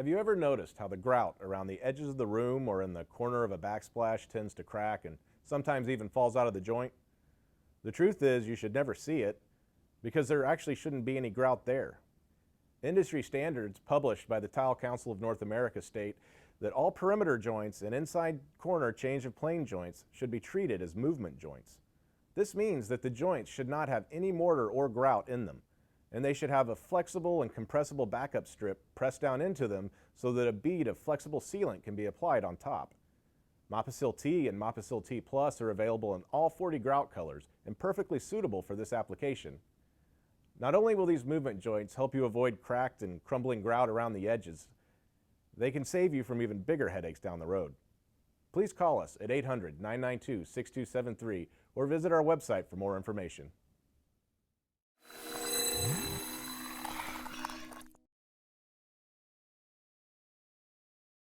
Have you ever noticed how the grout around the edges of the room or in the corner of a backsplash tends to crack and sometimes even falls out of the joint? The truth is you should never see it because there actually shouldn't be any grout there. Industry standards published by the Tile Council of North America state that all perimeter joints and inside corner change of plane joints should be treated as movement joints. This means that the joints should not have any mortar or grout in them, and they should have a flexible and compressible backup strip pressed down into them so that a bead of flexible sealant can be applied on top. MAPEIUSA T and MAPEIUSA T Plus are available in all 40 grout colors and perfectly suitable for this application. Not only will these movement joints help you avoid cracked and crumbling grout around the edges, they can save you from even bigger headaches down the road. Please call us at 800-992-6273 or visit our website for more information.